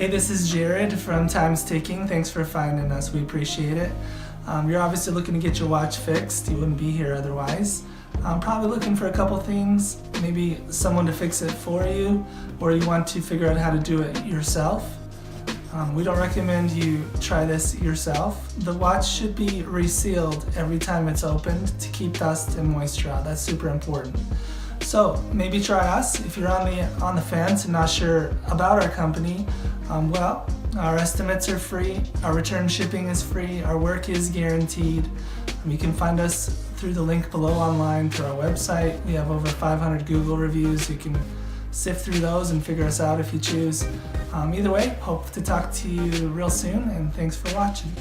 Hey, this is Jared from Time's Ticking. Thanks for finding us. We appreciate it. You're obviously looking to get your watch fixed. You wouldn't be here otherwise. Probably looking for a couple things, maybe someone to fix it for you, or you want to figure out how to do it yourself. We don't recommend you try this yourself. The watch should be resealed every time it's opened to keep dust and moisture out. That's super important. So maybe try us. If you're on the fence and not sure about our company, well, our estimates are free, our return shipping is free, our work is guaranteed. You can find us through the link below online through our website. We have over 500 Google reviews. You can sift through those and figure us out if you choose. Either way, hope to talk to you real soon, and thanks for watching.